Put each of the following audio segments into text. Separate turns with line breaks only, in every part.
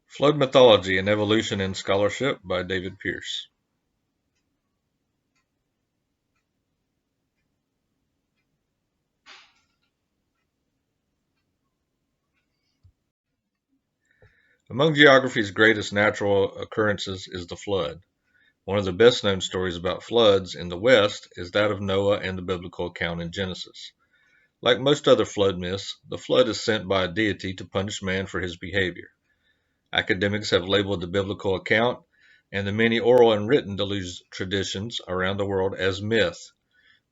Flood Mythology, An Evolution in Scholarship by David Pearce. Among geography's greatest natural occurrences is the flood. One of the best known stories about floods in the West is that of Noah and the biblical account in Genesis. Like most other flood myths, the flood is sent by a deity to punish man for his behavior. Academics have labeled the biblical account and the many oral and written deluge traditions around the world as myth.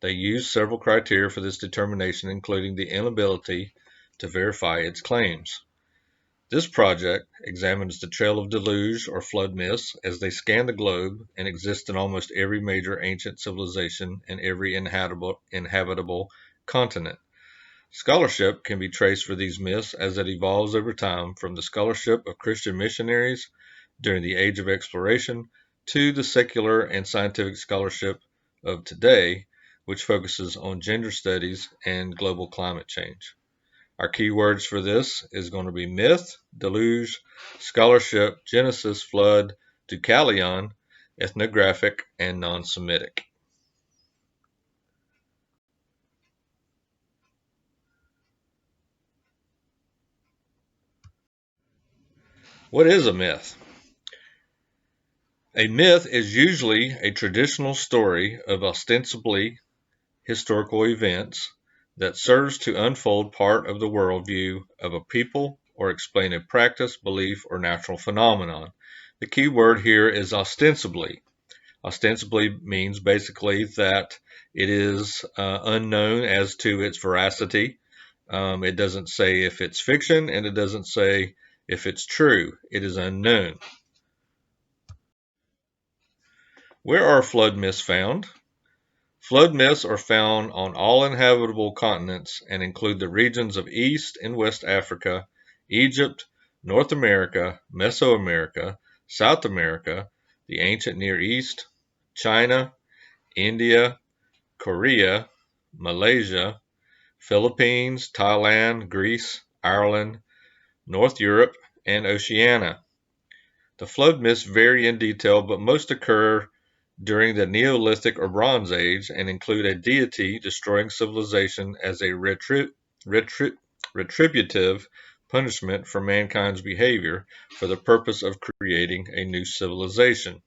They use several criteria for this determination, including the inability to verify its claims. This project examines the trail of deluge or flood myths as they scan the globe and exist in almost every major ancient civilization and every inhabitable continent. Scholarship can be traced for these myths as it evolves over time from the scholarship of Christian missionaries during the Age of Exploration to the secular and scientific scholarship of today, which focuses on gender studies and global climate change. Our keywords for this is going to be myth, deluge, scholarship, Genesis, flood, Deucalion, ethnographic, and non-Semitic. What is a myth? A myth is usually a traditional story of ostensibly historical events that serves to unfold part of the worldview of a people or explain a practice, belief, or natural phenomenon. The key word here is ostensibly. Ostensibly means basically that it is unknown as to its veracity. It doesn't say if it's fiction, and it doesn't say if it's true. It is unknown. Where are flood myths found? Flood myths are found on all inhabitable continents and include the regions of East and West Africa, Egypt, North America, Mesoamerica, South America, the ancient Near East, China, India, Korea, Malaysia, Philippines, Thailand, Greece, Ireland, North Europe, and Oceania. The flood myths vary in detail, but most occur during the Neolithic or Bronze Age and include a deity destroying civilization as a retributive punishment for mankind's behavior for the purpose of creating a new civilization.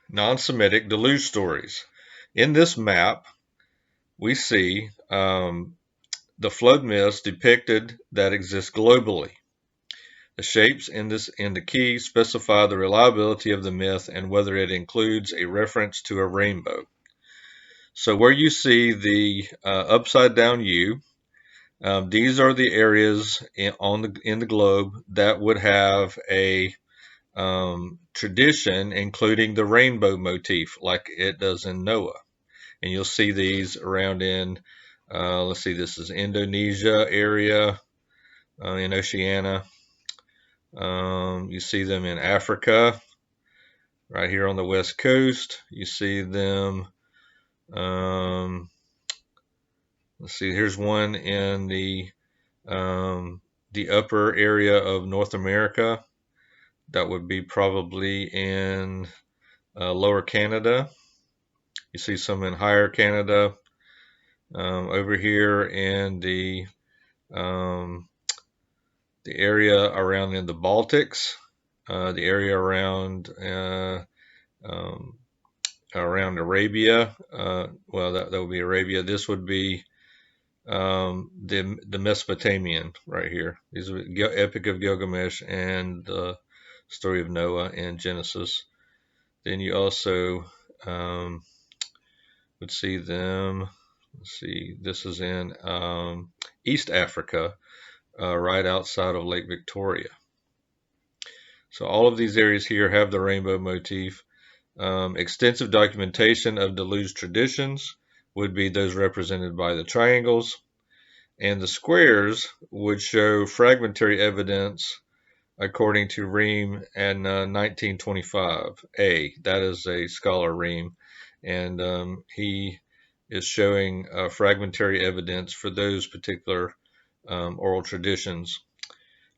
Non-Semitic deluge stories. In this map, we see the flood myths depicted that exist globally. The shapes in the key specify the reliability of the myth and whether it includes a reference to a rainbow. So where you see the upside down U, these are the areas in the globe that would have a tradition including the rainbow motif like it does in Noah. And you'll see these around in, let's see, this is Indonesia area in Oceania. You see them in Africa, right here on the west coast. You see them, let's see, here's one in the upper area of North America. That would be probably in lower Canada. You see some in higher Canada. Over here in the area around in the Baltics, the area around around Arabia. Well, that would be Arabia. This would be the Mesopotamian right here. These are Epic of Gilgamesh and the story of Noah in Genesis. Then you also would see them. Let's see, this is in East Africa, right outside of Lake Victoria. So all of these areas here have the rainbow motif. Extensive documentation of deluge traditions would be those represented by the triangles, and the squares would show fragmentary evidence according to Ream in 1925. That is a scholar, Ream, and he is showing fragmentary evidence for those particular oral traditions.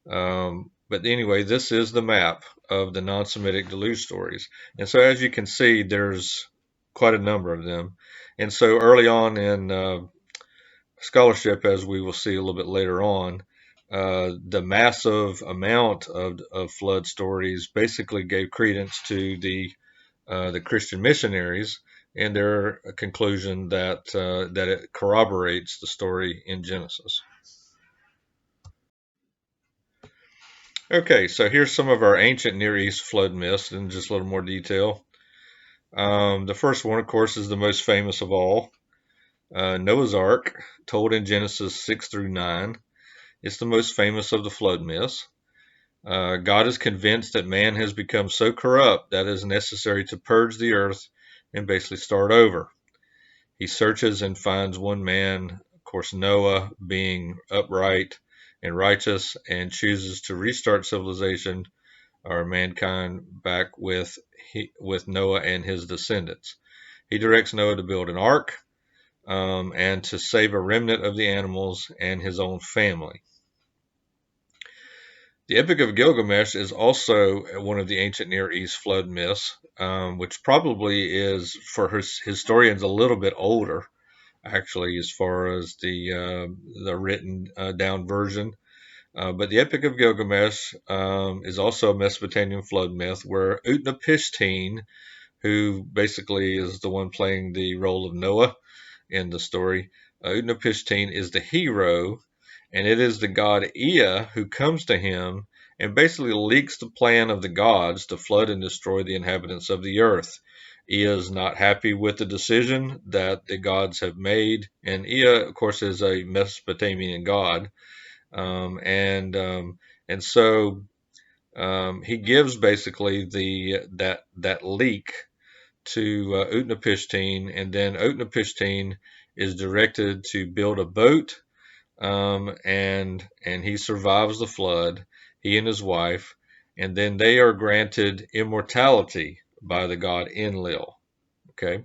But anyway, this is the map of the non-Semitic deluge stories. And so as you can see, there's quite a number of them. And so early on in scholarship, as we will see a little bit later on, the massive amount of flood stories basically gave credence to the Christian missionaries and their conclusion that it corroborates the story in Genesis. Okay, so here's some of our ancient Near East flood myths in just a little more detail. The first one, of course, is the most famous of all. Noah's Ark, told in Genesis 6 through 9. It's the most famous of the flood myths. God is convinced that man has become so corrupt that it is necessary to purge the earth and basically start over. He searches and finds one man, of course, Noah, being upright and righteous, and chooses to restart civilization or mankind back with Noah and his descendants. He directs Noah to build an ark and to save a remnant of the animals and his own family. The Epic of Gilgamesh is also one of the ancient Near East flood myths, which probably is, for historians, a little bit older, actually, as far as the written down version. But the Epic of Gilgamesh is also a Mesopotamian flood myth where Utnapishtim, who basically is the one playing the role of Noah in the story, Utnapishtim is the hero, and it is the god Ea who comes to him and basically leaks the plan of the gods to flood and destroy the inhabitants of the earth. Ea is not happy with the decision that the gods have made, and Ea, of course, is a Mesopotamian god, um, and um, and so he gives basically that leak to Utnapishtim, and then Utnapishtim is directed to build a boat, and he survives the flood, he and his wife, and then they are granted immortality by the god Enlil. Okay,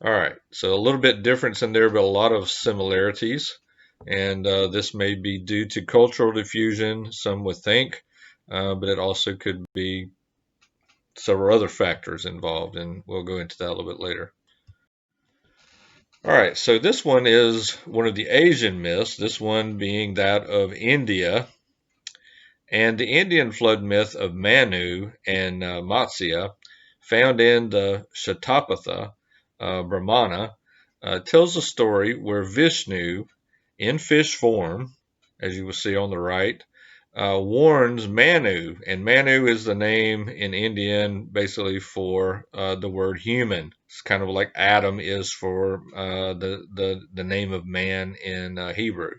all right, so a little bit difference in there, but a lot of similarities, and this may be due to cultural diffusion, some would think, but it also could be several other factors involved, and we'll go into that a little bit later. All right, so this one is one of the Asian myths, this one being that of India, and the Indian flood myth of Manu and Matsya, found in the Shatapatha Brahmana, tells a story where Vishnu, in fish form, as you will see on the right, warns Manu, and Manu is the name in Indian basically for the word human. It's kind of like Adam is for the name of man in Hebrew,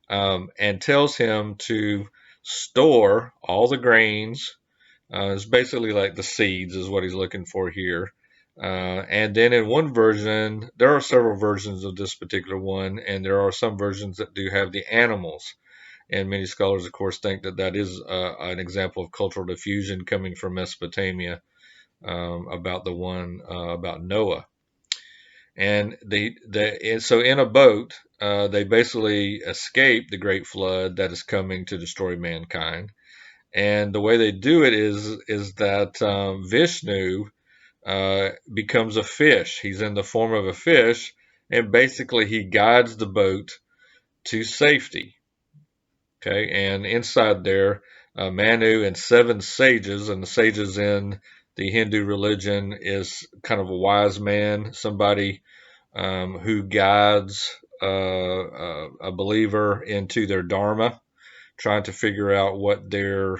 and tells him to store all the grains. It's basically like the seeds is what he's looking for here. And then in one version, there are several versions of this particular one, and there are some versions that do have the animals. And many scholars, of course, think that that is an example of cultural diffusion coming from Mesopotamia about the one about Noah. And so in a boat, they basically escape the great flood that is coming to destroy mankind. And the way they do it is that Vishnu becomes a fish. He's in the form of a fish, and basically he guides the boat to safety. Okay, and inside there, Manu and seven sages, and the sages in the Hindu religion is kind of a wise man, somebody who guides a believer into their dharma, trying to figure out what their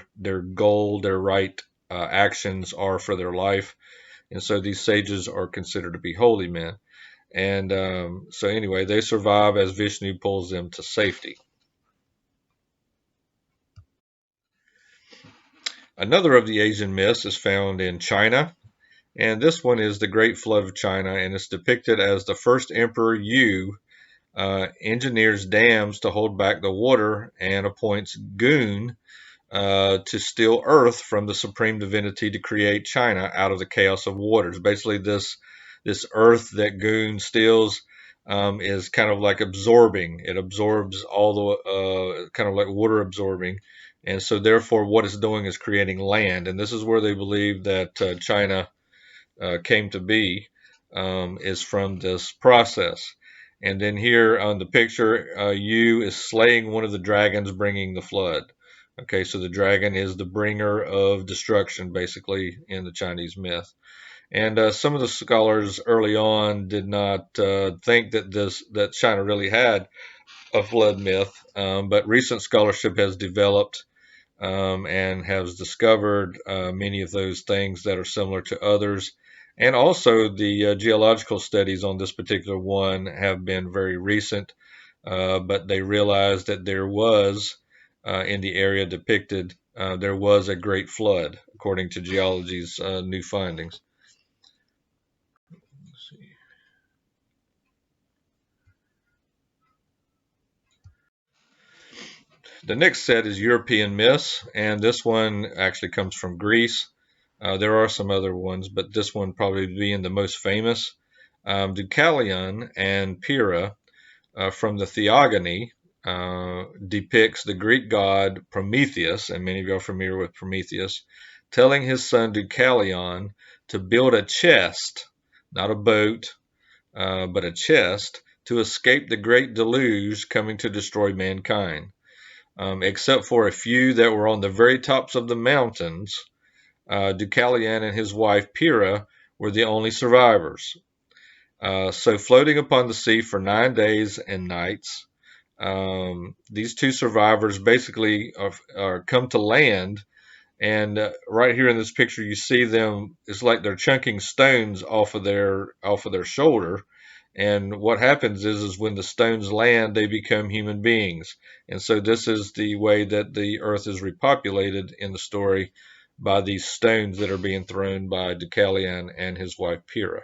goal, their right actions are for their life. And so these sages are considered to be holy men. And so anyway, they survive as Vishnu pulls them to safety. Another of the Asian myths is found in China, and this one is the Great Flood of China, and it's depicted as the first Emperor Yu engineers dams to hold back the water and appoints Gun to steal earth from the supreme divinity to create China out of the chaos of waters. Basically, this earth that Gun steals is kind of like absorbing. It absorbs all the kind of like water absorbing. And so therefore what it's doing is creating land. And this is where they believe that China came to be, is from this process. And then here on the picture, Yu is slaying one of the dragons, bringing the flood. Okay, so the dragon is the bringer of destruction, basically, in the Chinese myth. And some of the scholars early on did not think that China really had a flood myth, but recent scholarship has developed and has discovered many of those things that are similar to others. And also, the geological studies on this particular one have been very recent, but they realized that there was, in the area depicted, there was a great flood, according to geology's new findings. Let's see. The next set is European myths, and this one actually comes from Greece. There are some other ones, but this one probably being the most famous. Deucalion and Pyrrha from the Theogony depicts the Greek god Prometheus, and many of you are familiar with Prometheus, telling his son Deucalion to build a chest, not a boat, but a chest, to escape the great deluge coming to destroy mankind. Except for a few that were on the very tops of the mountains, Deucalion and his wife Pyrrha were the only survivors. So floating upon the sea for 9 days and nights, these two survivors basically are come to land, and right here in this picture you see them. It's like they're chunking stones off of their shoulder, and what happens is when the stones land, they become human beings. And so this is the way that the earth is repopulated in the story, by these stones that are being thrown by Deucalion and his wife Pyrrha.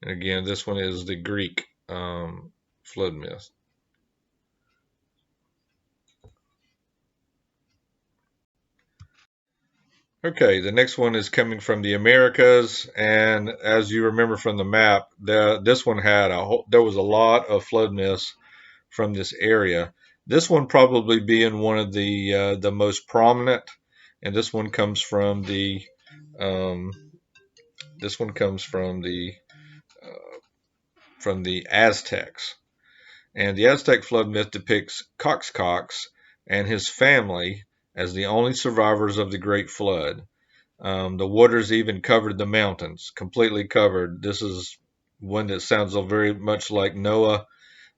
And again, this one is the Greek flood myth. Okay, the next one is coming from the Americas, and as you remember from the map, this one had there was a lot of flood myths from this area. This one probably being one of the most prominent, and this one comes from the um, this one comes from the Aztecs. And the Aztec flood myth depicts Coxcox and his family as the only survivors of the Great Flood. The waters even covered the mountains, completely covered. This is one that sounds very much like Noah,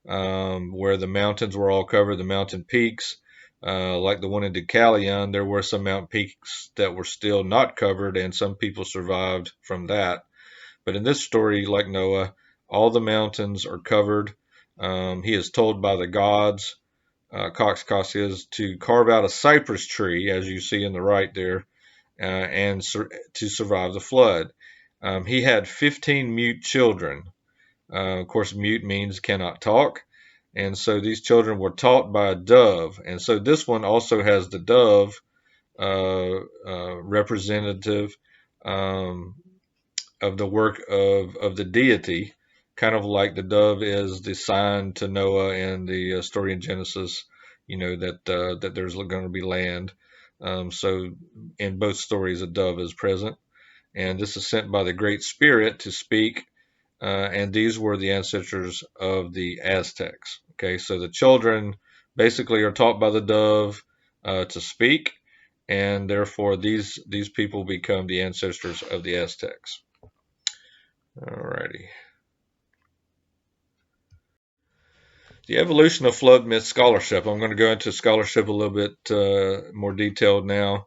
where the mountains were all covered, the mountain peaks. Like the one in Deucalion, there were some mountain peaks that were still not covered, and some people survived from that. But in this story, like Noah, all the mountains are covered. He is told by the gods, Coxcox is, to carve out a cypress tree, as you see in the right there, and to survive the flood. He had 15 mute children. Of course, mute means cannot talk. And so these children were taught by a dove. And so this one also has the dove representative um, of the work of the deity, kind of like the dove is the sign to Noah in the story in Genesis, that there's going to be land. So in both stories, a dove is present, and this is sent by the Great Spirit to speak. And these were the ancestors of the Aztecs. Okay, so the children basically are taught by the dove to speak, and therefore these people become the ancestors of the Aztecs. Alrighty. The evolution of flood myth scholarship. I'm going to go into scholarship a little bit more detailed now.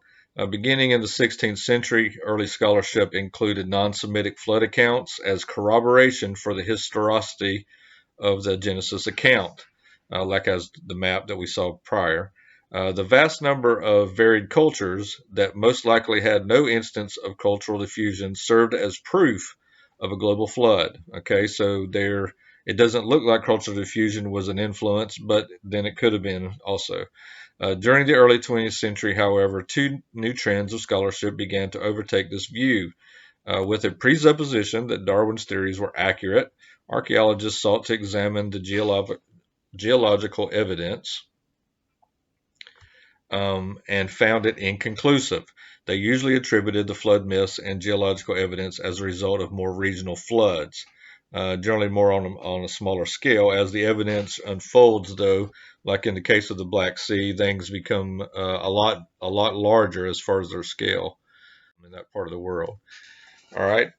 Beginning in the 16th century, early scholarship included non-Semitic flood accounts as corroboration for the historicity of the Genesis account, like as the map that we saw prior. The vast number of varied cultures that most likely had no instance of cultural diffusion served as proof of a global flood. Okay, so it doesn't look like cultural diffusion was an influence, but then it could have been also. During the early 20th century, however, two new trends of scholarship began to overtake this view. With a presupposition that Darwin's theories were accurate, archaeologists sought to examine the geological evidence and found it inconclusive. They usually attributed the flood myths and geological evidence as a result of more regional floods, generally more on a smaller scale. As the evidence unfolds, though, like in the case of the Black Sea, things become a lot larger as far as their scale in that part of the world. All right.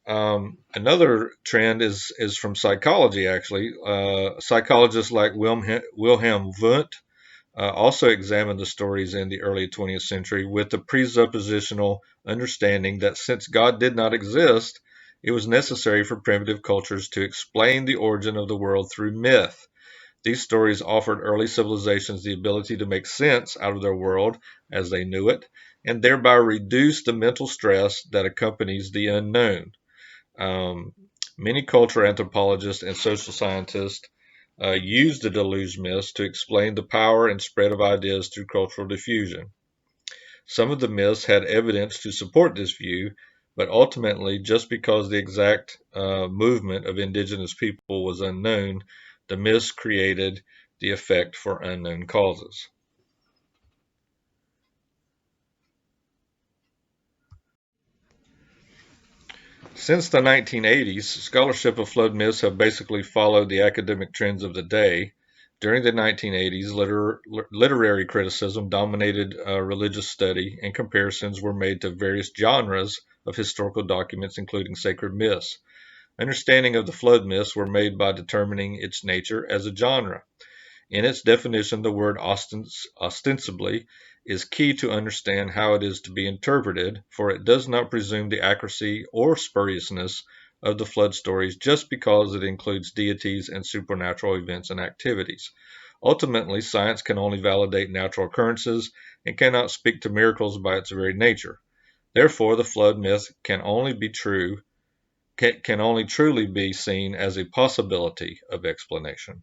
Another trend is from psychology. Actually, psychologists like Wilhelm Wundt also examined the stories in the early 20th century with the presuppositional understanding that since God did not exist, it was necessary for primitive cultures to explain the origin of the world through myth. These stories offered early civilizations the ability to make sense out of their world as they knew it, and thereby reduce the mental stress that accompanies the unknown. Um, Many cultural anthropologists and social scientists use the deluge myths to explain the power and spread of ideas through cultural diffusion. Some of the myths had evidence to support this view, but ultimately, just because the exact movement of indigenous people was unknown, the myths created the effect for unknown causes. Since the 1980s, scholarship of flood myths have basically followed the academic trends of the day. During the 1980s, literary criticism dominated religious study, and comparisons were made to various genres of historical documents, including sacred myths. Understanding of the flood myths were made by determining its nature as a genre. In its definition, the word ostensibly is key to understand how it is to be interpreted, for it does not presume the accuracy or spuriousness of the flood stories just because it includes deities and supernatural events and activities. Ultimately, science can only validate natural occurrences and cannot speak to miracles by its very nature. Therefore, the flood myth can only truly be seen as a possibility of explanation.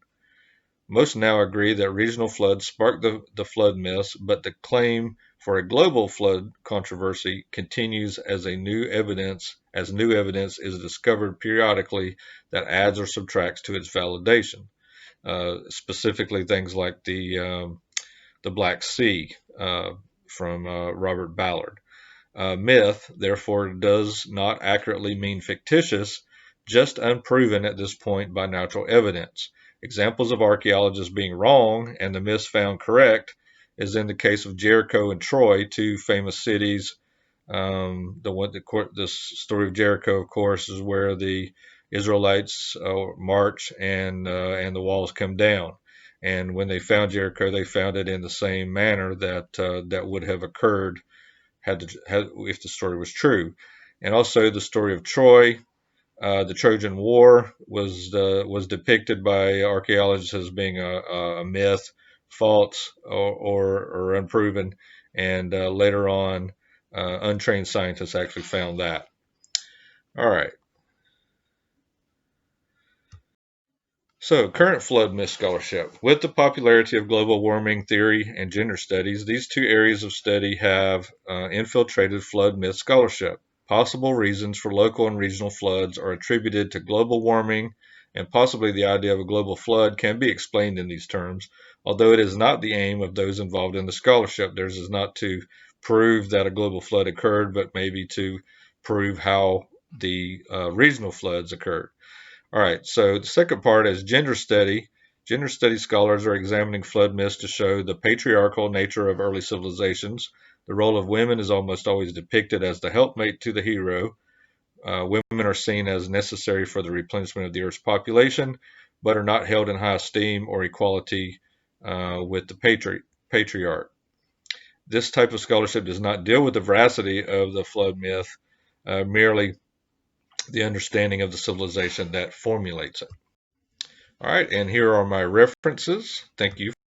Most now agree that regional floods sparked the flood myths, but the claim for a global flood controversy continues as new evidence is discovered periodically that adds or subtracts to its validation. Specifically, things like the Black Sea from Robert Ballard. Myth, therefore, does not accurately mean fictitious, just unproven at this point by natural evidence. Examples of archaeologists being wrong and the myths found correct is in the case of Jericho and Troy, two famous cities. The story of Jericho, of course, is where the Israelites march and the walls come down. And when they found Jericho, they found it in the same manner that would have occurred if the story was true. And also the story of Troy, the Trojan War was depicted by archaeologists as being a myth, false or unproven, and later on, untrained scientists actually found that. All right. So, current flood myth scholarship. With the popularity of global warming theory and gender studies, these two areas of study have infiltrated flood myth scholarship. Possible reasons for local and regional floods are attributed to global warming, and possibly the idea of a global flood can be explained in these terms, although it is not the aim of those involved in the scholarship. Theirs is not to prove that a global flood occurred, but maybe to prove how the regional floods occurred. All right, so the second part is gender study. Gender study scholars are examining flood myths to show the patriarchal nature of early civilizations. The role of women is almost always depicted as the helpmate to the hero. Women are seen as necessary for the replenishment of the Earth's population, but are not held in high esteem or equality with the patriarch. This type of scholarship does not deal with the veracity of the flood myth, merely the understanding of the civilization that formulates it. All right, and here are my references. Thank you